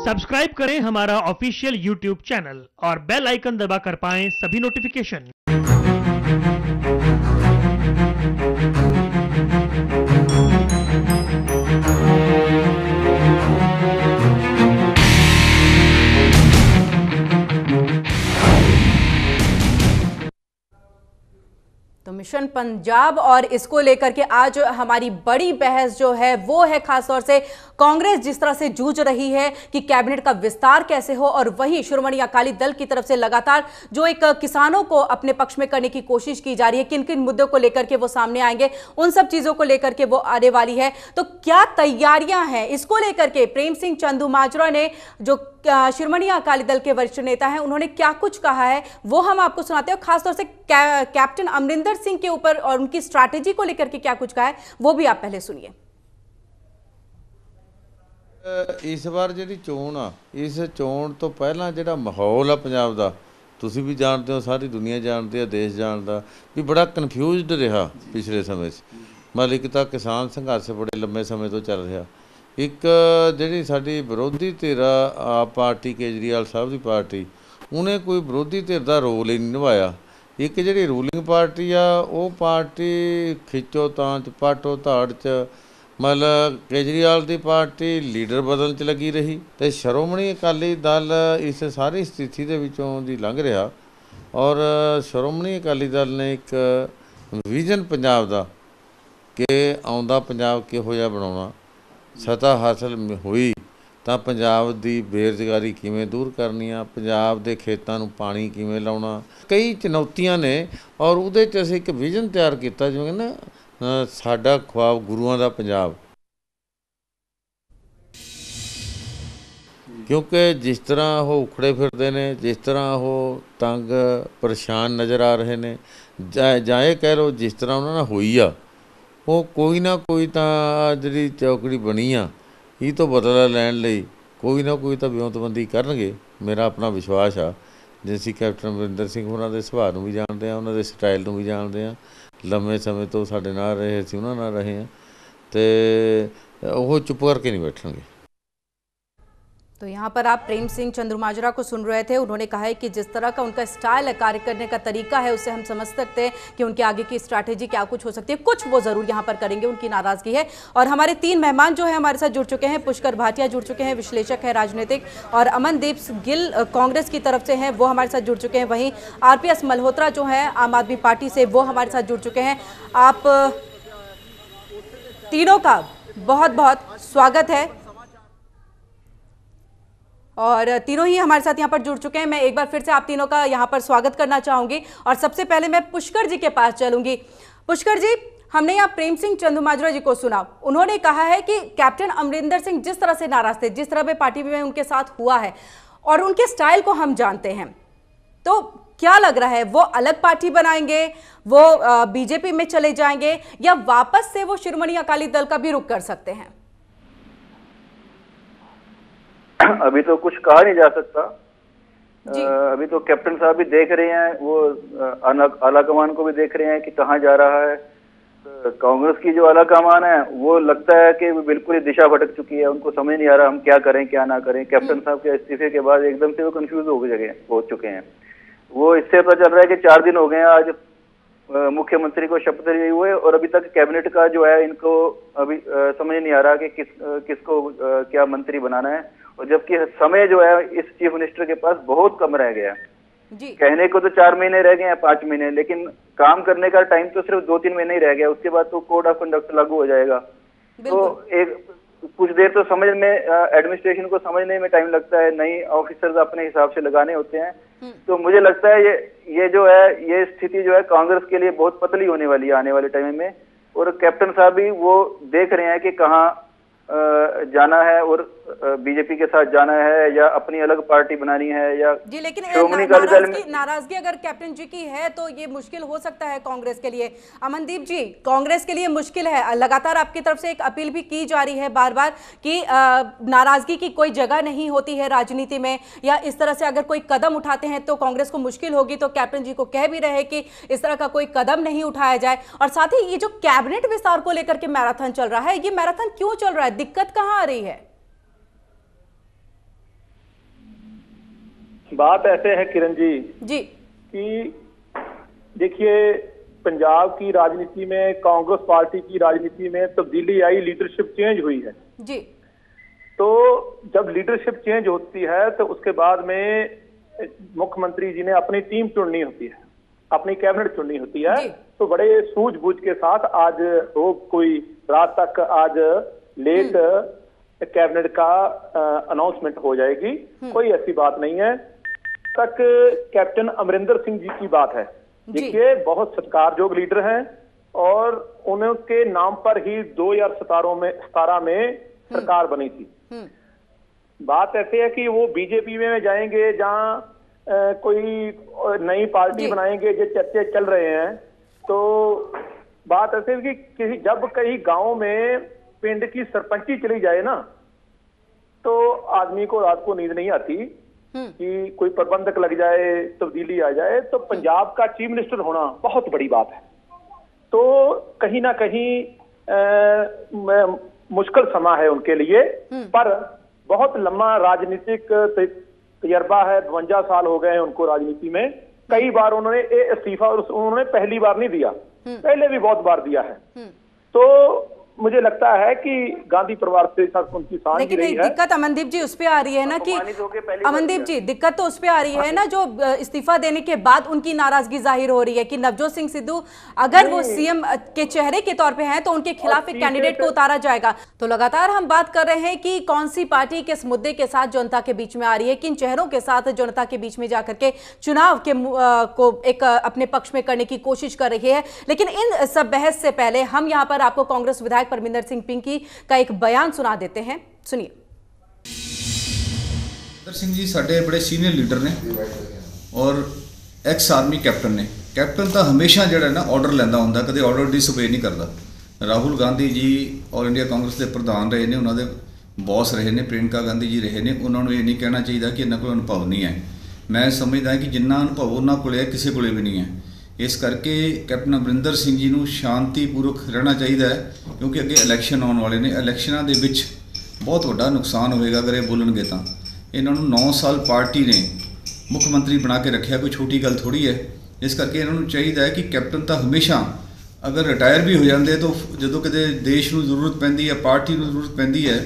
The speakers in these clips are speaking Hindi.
सब्सक्राइब करें हमारा ऑफिशियल YouTube चैनल और बेल आइकन दबाकर पाएं सभी नोटिफिकेशन। तो मिशन पंजाब और इसको लेकर के आज हमारी बड़ी बहस जो है वो है खासतौर से कांग्रेस जिस तरह से जूझ रही है कि कैबिनेट का विस्तार कैसे हो, और वहीं शिरोमणि अकाली दल की तरफ से लगातार जो एक किसानों को अपने पक्ष में करने की कोशिश की जा रही है, किन किन मुद्दों को लेकर के वो सामने आएंगे, उन सब चीजों को लेकर के वो आने वाली है। तो क्या तैयारियां हैं इसको लेकर के? प्रेम सिंह चंदूमाजरा ने, जो शिरोमणि अकाली दल के वरिष्ठ नेता हैं, उन्होंने क्या कुछ कहा है वो हम आपको सुनाते हैं। खासतौर से कैप्टन अमरिंदर सिंह के ऊपर और उनकी स्ट्रैटेजी को लेकर के क्या कुछ कहा है वो भी आप पहले सुनिए। इस बार जी चोण आ, इस चोण तो पहला जो माहौल आ पंजाब का तुसीं भी जानते हो, सारी दुनिया जानती है, देश जानता भी बड़ा कन्फ्यूजड रहा पिछले समय। मतलब एक तो किसान संघर्ष बड़े लंबे समय तो चल रहा, एक जी साडी विरोधी धिर आप पार्टी केजरीवाल साहब की पार्टी, उन्हें कोई विरोधी धिर का रोल ही नहीं निभाया। एक जी रूलिंग पार्टी आ वो पार्टी खिचो तां च पाटो धाड़ च, मतलब केजरीवाल की पार्टी लीडर बदलने च लगी रही, तो शिरोमणि अकाली दल इस सारी स्थिति के विचों दी लंघ रहा। और शिरोमणि अकाली दल ने एक विजन पंजाब का कि आउंदा पंजाब किहो जिहा बनाउणा, सतह हासिल हुई तो पंजाब की बेरोजगारी किवें दूर करनी आ, पंजाब के खेतों नूं पानी किवें लाउणा, कई चुनौतियां ने। और उहदे च असीं एक विजन तैयार किया जिवें ना साडा ख्वाब गुरुआं दा पंजाब। क्योंकि जिस तरह वो उखड़े फिरते हैं, जिस तरह वो तंग परेशान नज़र आ रहे हैं, जां ये कह लो जिस तरह उन्होंने हुई आ, वो कोई ना कोई तो जी चौकड़ी बनी आ, ये तो बदला लैण लई कोई ना कोई तो विਉਂਤਬੰਦੀ करनगे। मेरा अपना विश्वास आ। जिसी कैप्टन अमरिंदर सिंह होरां दे सुभाਅ नूं भी जानते हैं, उन्होंने स्टाइल नूं भी जानते हैं, लंबे समय तो साडे नाल रहे, असीं उन्हां नाल रहे हैं, तो वो चुप करके नहीं बैठणगे। तो यहाँ पर आप प्रेम सिंह चंदूमाजरा को सुन रहे थे। उन्होंने कहा है कि जिस तरह का उनका स्टाइल है, कार्य करने का तरीका है, उससे हम समझ सकते हैं कि उनके आगे की स्ट्रैटेजी क्या कुछ हो सकती है। कुछ वो जरूर यहाँ पर करेंगे, उनकी नाराजगी है। और हमारे तीन मेहमान जो है हमारे साथ जुड़ चुके हैं। पुष्कर भाटिया जुड़ चुके हैं, विश्लेषक है राजनीतिक, और अमनदीप गिल कांग्रेस की तरफ से हैं, वो हमारे साथ जुड़ चुके हैं। वहीं RPS मल्होत्रा जो है आम आदमी पार्टी से, वो हमारे साथ जुड़ चुके हैं। आप तीनों का बहुत बहुत स्वागत है और तीनों ही हमारे साथ यहाँ पर जुड़ चुके हैं। मैं एक बार फिर से आप तीनों का यहाँ पर स्वागत करना चाहूंगी और सबसे पहले मैं पुष्कर जी के पास चलूंगी। पुष्कर जी, हमने यहाँ प्रेम सिंह चंदूमाजरा जी को सुना, उन्होंने कहा है कि कैप्टन अमरिंदर सिंह जिस तरह से नाराज थे, जिस तरह पे पार्टी में उनके साथ हुआ है, और उनके स्टाइल को हम जानते हैं, तो क्या लग रहा है वो अलग पार्टी बनाएंगे, वो बीजेपी में चले जाएंगे, या वापस से वो शिरोमणि अकाली दल का भी रुख कर सकते हैं? अभी तो कुछ कहा नहीं जा सकता। अभी तो कैप्टन साहब भी देख रहे हैं, वो आला कमान को भी देख रहे हैं कि कहाँ जा रहा है। कांग्रेस की जो आला कमान है वो लगता है कि वो बिल्कुल ही दिशा भटक चुकी है, उनको समझ नहीं आ रहा हम क्या करें क्या ना करें। कैप्टन साहब के इस्तीफे के बाद एकदम से वो कंफ्यूज हो चुके हैं। वो इससे पता चल रहा है कि 4 दिन हो गए हैं आज मुख्यमंत्री को शपथ लिए हुए, और अभी तक कैबिनेट का जो है इनको अभी समझ नहीं आ रहा कि किसको क्या मंत्री बनाना है। और जबकि समय जो है इस चीफ मिनिस्टर के पास बहुत कम रह गया जी। कहने को तो 4 महीने रह गए हैं, 5 महीने, लेकिन काम करने का टाइम तो सिर्फ 2-3 महीने ही रह गया। उसके बाद तो कोड ऑफ कंडक्ट लागू हो जाएगा। तो एक कुछ देर तो समझ में, एडमिनिस्ट्रेशन को समझने में टाइम लगता है, नई ऑफिसर्स अपने हिसाब से लगाने होते हैं। तो मुझे लगता है ये जो है ये स्थिति जो है कांग्रेस के लिए बहुत पतली होने वाली है आने वाले टाइम में। और कैप्टन साहब भी वो देख रहे हैं कि कहाँ जाना है, और बीजेपी के साथ जाना है या अपनी अलग पार्टी बनानी है या जी। लेकिन नाराजगी अगर कैप्टन जी की है तो ये मुश्किल हो सकता है कांग्रेस के लिए। अमनदीप जी, कांग्रेस के लिए मुश्किल है। लगातार आपकी तरफ से एक अपील भी की जा रही है बार बार कि नाराजगी की कोई जगह नहीं होती है राजनीति में, या इस तरह से अगर कोई कदम उठाते हैं तो कांग्रेस को मुश्किल होगी। तो कैप्टन जी को कह भी रहे कि इस तरह का कोई कदम नहीं उठाया जाए। और साथ ही ये जो कैबिनेट विस्तार को लेकर के मैराथन चल रहा है, ये मैराथन क्यों चल रहा है, दिक्कत कहाँ आ रही है? बात ऐसे है किरण जी कि देखिए पंजाब की राजनीति में, कांग्रेस पार्टी की राजनीति में तब्दीली आई, लीडरशिप चेंज हुई है जी। तो जब लीडरशिप चेंज होती है तो उसके बाद में मुख्यमंत्री जी ने अपनी टीम चुननी होती है, अपनी कैबिनेट चुननी होती है। तो बड़े सूझबूझ के साथ आज हो कोई रात तक आज लेट कैबिनेट का अनाउंसमेंट हो जाएगी, कोई ऐसी बात नहीं है। तक कैप्टन अमरिंदर सिंह जी की बात है। देखिए बहुत सत्कारजोग लीडर हैं और उनके नाम पर ही 2017 में सरकार बनी थी। बात ऐसे है कि वो बीजेपी में जाएंगे, जहां कोई नई पार्टी बनाएंगे, जो चर्चे चल रहे हैं। तो बात ऐसे है कि जब कहीं गांव में पिंड की सरपंची चली जाए ना, तो आदमी को रात को नींद नहीं आती कि कोई प्रबंधक लग जाए, तब्दीली आ जाए। तो पंजाब का चीफ मिनिस्टर होना बहुत बड़ी बात है। तो कहीं ना कहीं मुश्किल समा है उनके लिए, पर बहुत लंबा राजनीतिक तजर्बा है। 52 साल हो गए हैं उनको राजनीति में। कई बार उन्होंने इस्तीफा उन्होंने पहली बार नहीं दिया, पहले भी बहुत बार दिया है। तो मुझे लगता है कि गांधी परिवार से साथ उनकी सांझ लेकिन रही है। दिक्कत अमनदीप जी उस पे आ रही है ना कि अमनदीप जी दिक्कत तो उस पे आ रही है ना, जो इस्तीफा देने के बाद उनकी नाराजगी जाहिर हो रही है कि नवजोत सिंह सिद्धू अगर वो सीएम के चेहरे के तौर पे हैं तो उनके खिलाफ एक कैंडिडेट को उतारा जाएगा। तो लगातार हम बात कर रहे हैं कि कौन सी पार्टी किस मुद्दे के साथ जनता के बीच में आ रही है, किन चेहरों के साथ जनता के बीच में जाकर के चुनाव के को एक अपने पक्ष में करने की कोशिश कर रही है। लेकिन इन सब बहस से पहले हम यहाँ पर आपको कांग्रेस विधायक परमिंदर सिंह पिंकी का एक बयान सुना देते हैं, सुनिए। परमिंदर सिंह जी साडे बड़े सीनियर लीडर ने और एक्स आर्मी कैप्टन ने। कैप्टन तो हमेशा जिहड़ा ना ऑर्डर लैंदा हुंदा, कदे ऑर्डर डिसोबे नहीं करता। राहुल गांधी जी ऑल इंडिया कांग्रेस के प्रधान रहे ने, उन्होंने बॉस रहे ने, प्रियंका गांधी जी रहे ने। उन्होंने ये नहीं कहना चाहिए कि इन्होंने कोई अनुभव नहीं है। मैं समझदा कि जिन्ना अनुभव उन्होंने कोले किसी कोले भी नहीं है। इस करके कैप्टन अमरिंदर सिंह जी को शांतिपूर्वक रहना चाहिए है, क्योंकि अगे इलैक्शन आने वाले ने। इलैक्शनों के विच बहुत बड़ा नुकसान होएगा अगर ये बोलणगे। तो इन्होंने 9 साल पार्टी ने मुख्यमंत्री बना के रखा, कोई छोटी गल थोड़ी है। इस करके इन्होंने चाहिए है कि कैप्टन तो हमेशा अगर रिटायर भी हो जाते तो जो किते देश को जरूरत पैंदी है, पार्टी को जरूरत पैंदी है,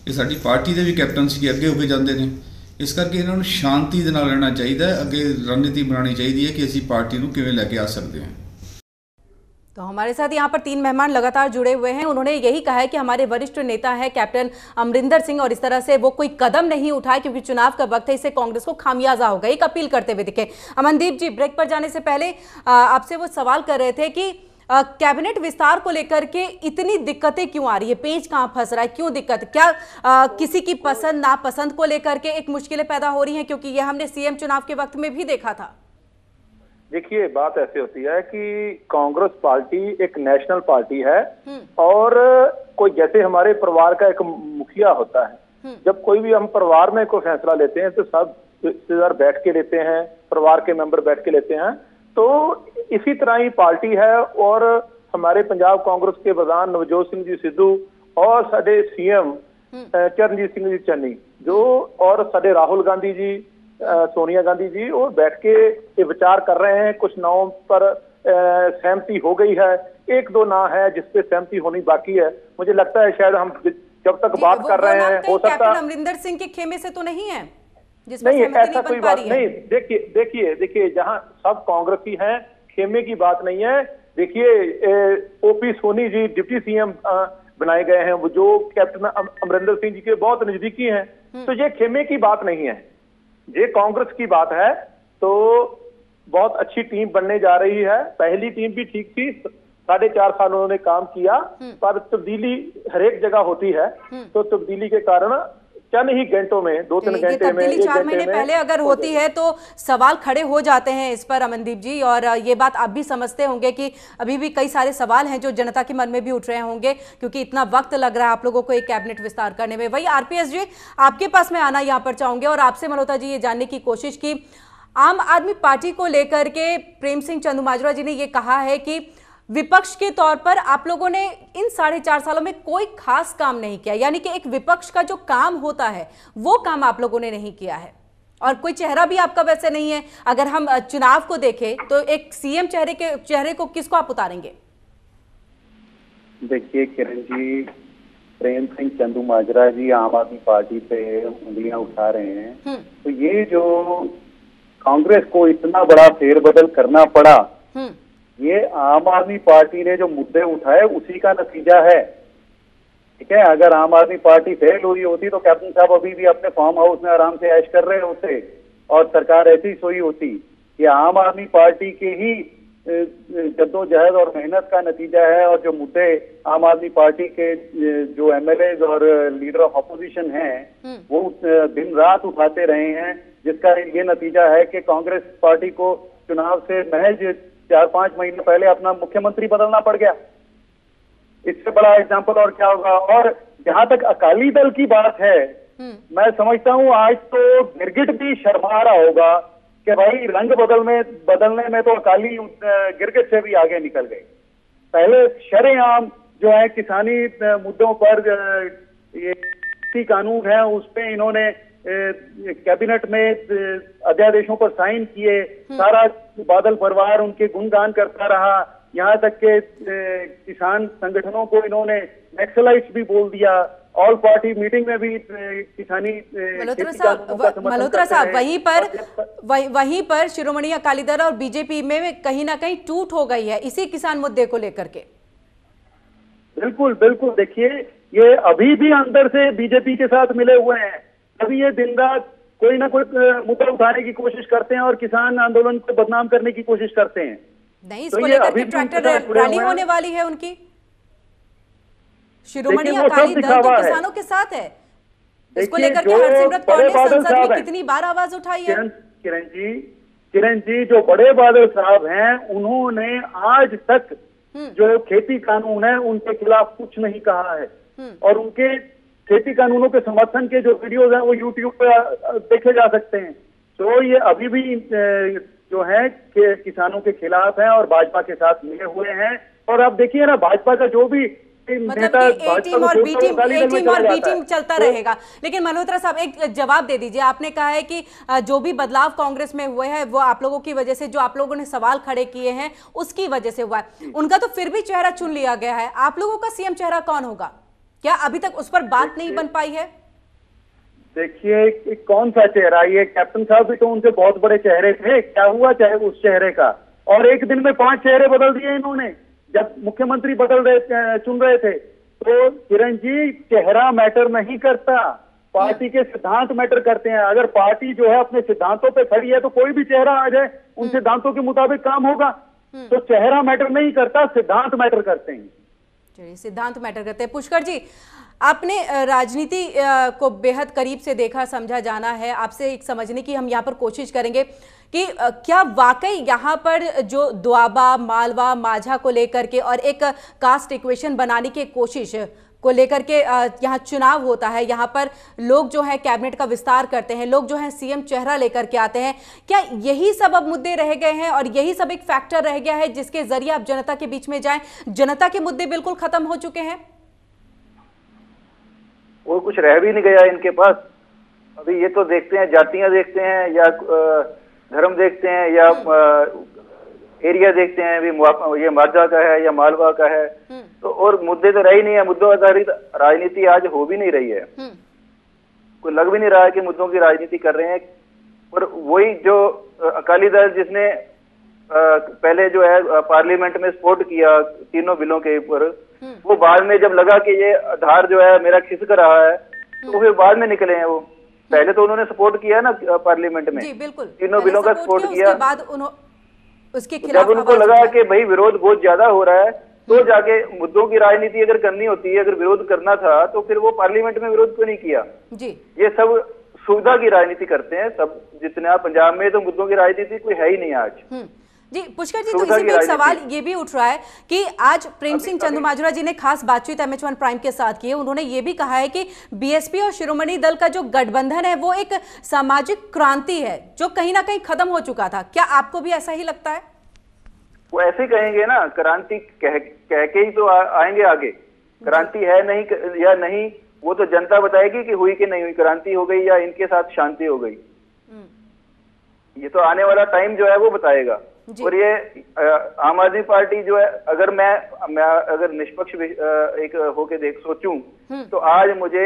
ये साडी पार्टी के भी कैप्टन सी अगे होके जाते हैं। इस करके इन्होंने शांति दे नाल रहना चाहिए, अगे रणनीति बनानी चाहिए कि असी पार्टी को किवें लैके आ सकते हैं। तो हमारे साथ यहाँ पर 3 मेहमान लगातार जुड़े हुए हैं। उन्होंने यही कहा है कि हमारे वरिष्ठ नेता हैं कैप्टन अमरिंदर सिंह और इस तरह से वो कोई कदम नहीं उठाए क्योंकि चुनाव का वक्त है, इससे कांग्रेस को खामियाजा होगा, एक अपील करते हुए दिखे। अमनदीप जी, ब्रेक पर जाने से पहले आपसे वो सवाल कर रहे थे कि कैबिनेट विस्तार को लेकर के इतनी दिक्कतें क्यों आ रही है, पेच कहां फंस रहा है, क्यों दिक्कत, क्या किसी की पसंद नापसंद को लेकर के एक मुश्किलें पैदा हो रही हैं? क्योंकि ये हमने सीएम चुनाव के वक्त में भी देखा था। देखिए बात ऐसे होती है कि कांग्रेस पार्टी एक नेशनल पार्टी है और कोई जैसे हमारे परिवार का एक मुखिया होता है। जब कोई भी हम परिवार में कोई फैसला लेते हैं तो सब रिश्तेदार बैठ के लेते हैं, परिवार के मेंबर बैठ के लेते हैं। तो इसी तरह ही पार्टी है और हमारे पंजाब कांग्रेस के प्रधान नवजोत सिंह जी सिद्धू और साडे सीएम चरणजीत सिंह जी चन्नी जो और साडे राहुल गांधी जी, सोनिया गांधी जी, और बैठ के ये विचार कर रहे हैं। कुछ नामों पर सहमति हो गई है, 1-2 ना है जिसपे सहमति होनी बाकी है। मुझे लगता है शायद हम जब तक बात कर रहे हैं हो सकता है अमरिंदर सिंह के खेमे से तो नहीं है, नहीं ऐसा कोई बात नहीं। देखिए जहां सब कांग्रेसी हैं, खेमे की बात नहीं है। देखिए OP Soni ji deputy CM बनाए गए हैं, वो जो कैप्टन अमरिंदर सिंह जी के बहुत नजदीकी हैं। तो ये खेमे की बात नहीं है, ये कांग्रेस की बात है। तो बहुत अच्छी टीम बनने जा रही है। पहली टीम भी ठीक थी, 4.5 साल उन्होंने काम किया, पर तब्दीली हर एक जगह होती है। तो तब्दीली के कारण चंद ही घंटों में, 2-3 घंटे में, 4 महीने पहले अगर होती है तो सवाल खड़े हो जाते हैं इस पर अमनदीप जी। और ये बात आप भी समझते होंगे कि अभी भी कई सारे सवाल हैं जो जनता के मन में भी उठ रहे होंगे क्योंकि इतना वक्त लग रहा है आप लोगों को एक कैबिनेट विस्तार करने में। वही आरपीएस जी, आपके पास मैं आना यहाँ पर चाहूंगे और आपसे मल्होत्रा जी ये जानने की कोशिश की, आम आदमी पार्टी को लेकर के प्रेम सिंह चंदूमाजरा जी ने ये कहा है कि विपक्ष के तौर पर आप लोगों ने इन 4.5 सालों में कोई खास काम नहीं किया, यानी कि एक विपक्ष का जो काम होता है वो काम आप लोगों ने नहीं किया है। और कोई चेहरा भी आपका वैसे नहीं है। अगर हम चुनाव को देखें तो एक सीएम चेहरे को किसको आप उतारेंगे? देखिए किरण जी, प्रेम सिंह चंदूमाजरा जी आम आदमी पार्टी पे उंगलियां उठा रहे हैं, तो ये जो कांग्रेस को इतना बड़ा फेरबदल करना पड़ा, ये आम आदमी पार्टी ने जो मुद्दे उठाए उसी का नतीजा है। ठीक है, अगर आम आदमी पार्टी फेल हुई होती तो कैप्टन साहब अभी भी अपने फार्म हाउस में आराम से ऐश कर रहे होते और सरकार ऐसी सोई होती। ये आम आदमी पार्टी के ही जद्दोजहद और मेहनत का नतीजा है, और जो मुद्दे आम आदमी पार्टी के जो एमएलए और लीडर ऑफ अपोजिशन हैं वो दिन रात उठाते रहे हैं, जिसका ये नतीजा है कि कांग्रेस पार्टी को चुनाव से महज 4-5 महीने पहले अपना मुख्यमंत्री बदलना पड़ गया। इससे बड़ा एग्जाम्पल और क्या होगा। और जहां तक अकाली दल की बात है, मैं समझता हूं आज तो गिरगिट भी शर्मा रहा होगा कि भाई रंग बदलने में तो अकाली गिरगिट से भी आगे निकल गए। पहले शरेआम जो है किसानी मुद्दों पर ये कानून है उस पे इन्होंने कैबिनेट में अध्यादेशों पर साइन किए, सारा बादल परिवार उनके गुणगान करता रहा, यहाँ तक के किसान संगठनों को इन्होंने नक्सलाइट्स भी बोल दिया। ऑल पार्टी मीटिंग में भी किसानी मल्होत्रा साहब वहीं पर शिरोमणि अकाली दल और बीजेपी में कहीं ना कहीं टूट हो गई है इसी किसान मुद्दे को लेकर के। बिल्कुल बिल्कुल, देखिए ये अभी भी अंदर से बीजेपी के साथ मिले हुए हैं। अभी ये दिन रात कोई ना कोई मुद्दा उठाने की कोशिश करते हैं और किसान आंदोलन को बदनाम करने की कोशिश करते हैं। नहीं, इसको लेकर के ट्रैक्टर रैली होने वाली है उनकी। शिरोमणि अकाली दल तो किसानों के साथ है, इसको लेकर के हरसिमरत कौर ने संसद में कितनी बार आवाज उठाई है। किरण जी जो बड़े बादल साहब हैं उन्होंने आज तक जो खेती कानून है उनके खिलाफ कुछ नहीं कहा है, और उनके खेती कानूनों के समर्थन के जो वीडियोज हैं वो यूट्यूब पे देखे जा सकते हैं। तो ये अभी भी जो है कि किसानों के खिलाफ हैं और भाजपा के साथ मिले हुए हैं। और आप देखिए ना, भाजपा का जो भी मतलब कि ए टीम और बी टीम चलता रहेगा। लेकिन मल्होत्रा साहब एक जवाब दे दीजिए, आपने कहा है कि जो भी बदलाव कांग्रेस में हुए हैं वो आप लोगों की वजह से, जो आप लोगों ने सवाल खड़े किए हैं उसकी वजह से हुआ है। उनका तो फिर भी चेहरा चुन लिया गया है, आप लोगों का सीएम चेहरा कौन होगा? क्या अभी तक उस पर बात नहीं बन पाई है? देखिए कौन सा चेहरा, ये कैप्टन साहब भी तो उनके बहुत बड़े चेहरे थे, क्या हुआ चाहे उस चेहरे का? और एक दिन में 5 चेहरे बदल दिए इन्होंने जब मुख्यमंत्री चुन रहे थे। तो किरण जी, चेहरा मैटर नहीं करता, पार्टी के सिद्धांत मैटर करते हैं। अगर पार्टी जो है अपने सिद्धांतों पे खड़ी है तो कोई भी चेहरा आ जाए उन सिद्धांतों के मुताबिक काम होगा। तो चेहरा मैटर नहीं करता, सिद्धांत मैटर करते हैं। चलिए, सिद्धांत मैटर करते हैं। पुष्कर जी, आपने राजनीति को बेहद करीब से देखा समझा जाना है, आपसे एक समझने की हम यहाँ पर कोशिश करेंगे कि क्या वाकई यहाँ पर जो द्वाबा मालवा माझा को लेकर के और एक कास्ट इक्वेशन बनाने की कोशिश को लेकर के यहाँ चुनाव होता है, यहाँ पर लोग जो है कैबिनेट का विस्तार करते हैं, लोग जो है सीएम चेहरा लेकर के आते हैं, क्या यही सब अब मुद्दे रह गए हैं और यही सब एक फैक्टर रह गया है जिसके जरिए आप जनता के बीच में जाएं? जनता के मुद्दे बिल्कुल खत्म हो चुके हैं, वो कुछ रह भी नहीं गया इनके पास। अभी ये तो देखते हैं, जातियां देखते हैं या धर्म देखते हैं या एरिया देखते हैं, भी ये माझा का है या मालवा का है, तो और मुद्दे तो रह ही नहीं है। मुद्दों आधारित राजनीति आज हो भी नहीं रही है, कोई लग भी नहीं रहा है कि मुद्दों की राजनीति कर रहे हैं। और वही जो अकाली दल जिसने पहले जो है पार्लियामेंट में सपोर्ट किया तीनों बिलों के ऊपर, वो बाद में जब लगा कि ये आधार जो है मेरा खिसक रहा है तो फिर बाद में निकले हैं। वो पहले तो उन्होंने सपोर्ट किया ना पार्लियामेंट में, तीनों बिलों का सपोर्ट किया। उसके खिलाफ जब उनको लगा कि भाई विरोध बहुत ज्यादा हो रहा है तो जाके मुद्दों की राजनीति अगर करनी होती है, अगर विरोध करना था तो फिर वो पार्लियामेंट में विरोध क्यों नहीं किया जी? ये सब सुविधा की राजनीति करते हैं सब। जितने आप पंजाब में तो मुद्दों की राजनीति कोई है ही नहीं आज जी। पुष्कर जी, तो इसी में एक सवाल ये भी उठ रहा है कि आज प्रेम सिंह चंदूमाजरा जी ने खास बातचीत MH1 प्राइम के साथ की है। उन्होंने ये भी कहा है कि बीएसपी और शिरोमणि दल का जो गठबंधन है वो एक सामाजिक क्रांति है जो कहीं ना कहीं खत्म हो चुका था। क्या आपको भी ऐसा ही लगता है? वो ऐसे ही कहेंगे ना, क्रांति कह के ही तो आएंगे आगे। क्रांति है नहीं या नहीं वो तो जनता बताएगी कि हुई कि नहीं हुई, क्रांति हो गई या इनके साथ शांति हो गई। ये तो आने वाला टाइम जो है वो बताएगा। और ये आम आदमी पार्टी जो है, अगर मैं अगर निष्पक्ष एक होके सोचूं तो आज मुझे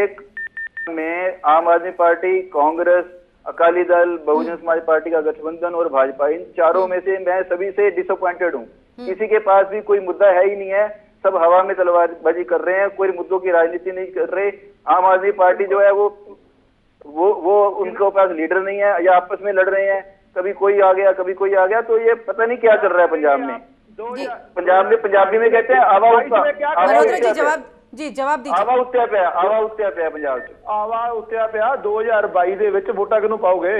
में आम आदमी पार्टी, कांग्रेस, अकाली दल, बहुजन समाज पार्टी का गठबंधन और भाजपा, इन चारों में से मैं सभी से डिसअपॉइंटेड हूँ। किसी के पास भी कोई मुद्दा है ही नहीं है, सब हवा में तलवारबाजी कर रहे हैं, कोई मुद्दों की राजनीति नहीं कर रहे। आम आदमी पार्टी जो है वो उनके पास लीडर नहीं है, या आपस में लड़ रहे हैं, कभी कोई आ गया कभी कोई आ गया। तो ये पता नहीं क्या चल रहा है पंजाब में। पंजाब में पंजाबी में कहते हैं आवा जवाब दीजिए। आवा उत्या पिया पंजाब च आवा उत्या पिया 2022 ਦੇ ਵਿੱਚ ਵੋਟਾਂ ਕਿਹਨੂੰ ਪਾਓਗੇ?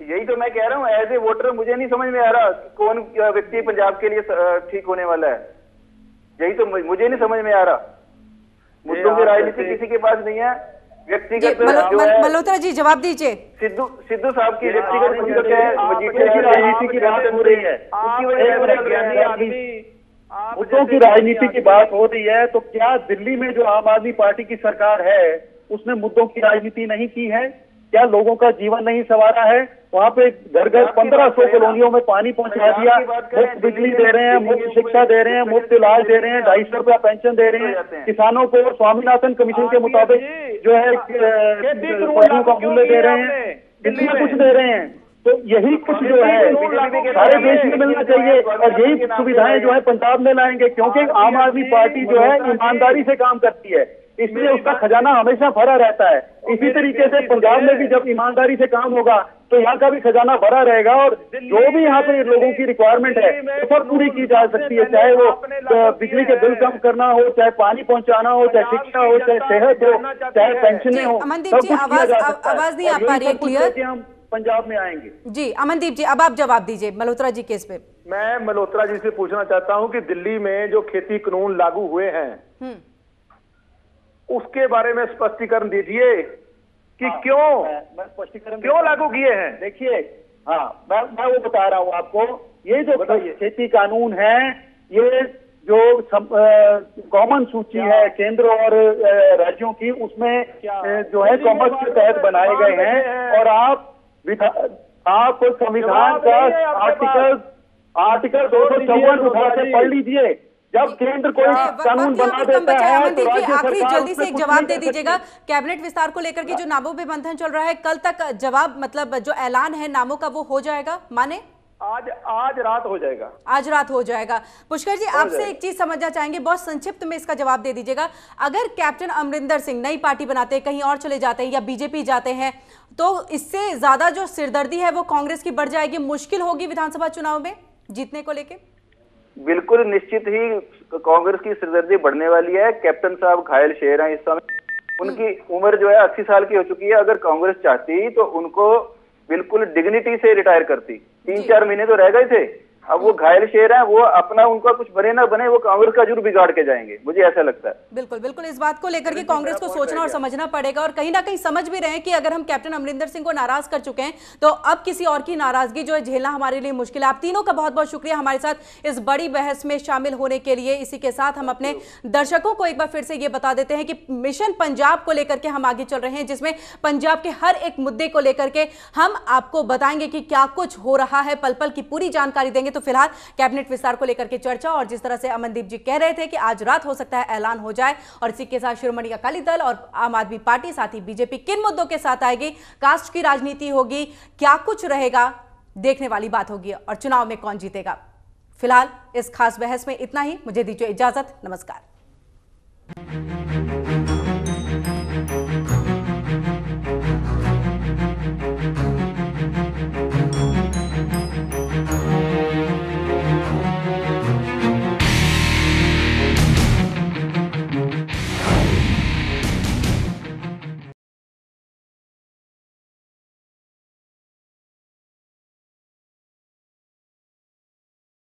यही तो मैं कह रहा हूँ, एज ए वोटर मुझे नहीं समझ में आ रहा कौन व्यक्ति पंजाब के लिए ठीक होने वाला है। यही तो मुझे नहीं समझ में आ रहा। मुद्दों की राजनीति किसी के पास नहीं है, व्यक्तिगत जो है। मल्होत्रा जी जवाब दीजिए। सिद्धू साहब की व्यक्तिगत मुद्दों की राजनीति की बात हो रही है, मुद्दों की राजनीति की बात हो रही है, तो क्या दिल्ली में जो आम आदमी पार्टी की सरकार है उसने मुद्दों की राजनीति नहीं की है? क्या लोगों का जीवन नहीं संवारा है? वहाँ पे घर घर 1500 कॉलोनियों में पानी पहुंचा दिया, मुफ्त बिजली दे रहे हैं, मुफ्त शिक्षा दे रहे हैं, मुफ्त इलाज दे रहे हैं, 250 रुपया पेंशन दे रहे हैं, किसानों को स्वामीनाथन कमीशन के मुताबिक जो है पशुओं का मूल्य दे रहे हैं, कितना कुछ दे रहे हैं। तो यही कुछ जो है सारे देश में मिलना चाहिए, और यही सुविधाएं जो है पंजाब में लाएंगे, क्योंकि आम आदमी पार्टी जो है ईमानदारी से काम करती है, इसलिए उसका खजाना हमेशा भरा रहता है। इसी तरीके से पंजाब में भी जब ईमानदारी से काम होगा तो यहाँ का भी खजाना भरा रहेगा, और जो भी यहाँ पे लोगों की रिक्वायरमेंट है वो सब पूरी की जा सकती है, चाहे वो बिजली के बिल कम करना हो, चाहे पानी पहुंचाना हो, चाहे शिक्षा हो, चाहे सेहत हो, चाहे पेंशनें हो, सब कुछ किया जा सकता है। आवाज नहीं आ पा रही है क्लियर। हम पंजाब में आएंगे। जी अमनदीप जी, अब आप जवाब दीजिए मल्होत्रा जी केस पे। मैं मल्होत्रा जी से पूछना चाहता हूं कि दिल्ली में जो खेती कानून लागू हुए हैं उसके बारे में स्पष्टीकरण दीजिए कि क्यों लागू किए हैं। देखिए, हाँ मैं वो बता रहा हूँ आपको, ये जो खेती कानून है ये जो कॉमन सूची है केंद्र और राज्यों की, उसमें जो है कॉमर्स के तहत बनाए गए हैं, और आप संविधान का आर्टिकल 254 उठा के पढ़ लीजिए। जब केंद्र कोई कानून बना देता है तो राज्य आखिरी सरकार जल्दी से एक जवाब दे दीजिएगा। कैबिनेट विस्तार को लेकर के जो नामों पे मंथन चल रहा है, कल तक जवाब मतलब जो ऐलान है नामों का वो हो जाएगा माने? आज रात हो जाएगा। आज रात हो जाएगा। पुष्कर जी आपसे एक चीज समझना चाहेंगे, बहुत संक्षिप्त में इसका जवाब दे दीजिएगा। अगर कैप्टन अमरिंदर सिंह नई पार्टी बनाते हैं, कहीं और चले जाते हैं या बीजेपी जाते हैं, तो इससे ज्यादा जो सिरदर्दी है वो कांग्रेस की बढ़ जाएगी, मुश्किल होगी विधानसभा चुनाव में जीतने को लेके? बिल्कुल निश्चित ही कांग्रेस की सिरदर्दी बढ़ने वाली है। कैप्टन साहब घायल शेर हैं इस समय, उनकी उम्र जो है 80 साल की हो चुकी है। अगर कांग्रेस चाहती तो उनको बिल्कुल डिग्निटी से रिटायर करती, 3-4 महीने तो रह गए थे। अब वो घायल शेर हैं, वो अपना उनका कुछ बने ना बने वो कांग्रेस का जरूर बिगाड़ के जाएंगे, मुझे ऐसा लगता है। बिल्कुल बिल्कुल, इस बात को लेकर के कांग्रेस को सोचना और समझना पड़ेगा, और कहीं ना कहीं समझ भी रहे हैं कि अगर हम कैप्टन अमरिंदर सिंह को नाराज कर चुके हैं तो अब किसी और की नाराजगी जो है झेलना हमारे लिए मुश्किल है। आप तीनों का बहुत बहुत शुक्रिया हमारे साथ इस बड़ी बहस में शामिल होने के लिए। इसी के साथ हम अपने दर्शकों को एक बार फिर से ये बता देते हैं कि मिशन पंजाब को लेकर के हम आगे चल रहे हैं, जिसमें पंजाब के हर एक मुद्दे को लेकर के हम आपको बताएंगे कि क्या कुछ हो रहा है, पल पल की पूरी जानकारी देंगे। तो फिलहाल कैबिनेट विस्तार को लेकर के चर्चा, और जिस तरह से अमनदीप जी कह रहे थे कि आज रात हो सकता है ऐलान हो जाए, और इसी के साथ शिरोमणि अकाली दल और आम आदमी पार्टी साथ ही बीजेपी किन मुद्दों के साथ आएगी, कास्ट की राजनीति होगी, क्या कुछ रहेगा, देखने वाली बात होगी, और चुनाव में कौन जीतेगा। फिलहाल इस खास बहस में इतना ही, मुझे दीजिए इजाजत, नमस्कार।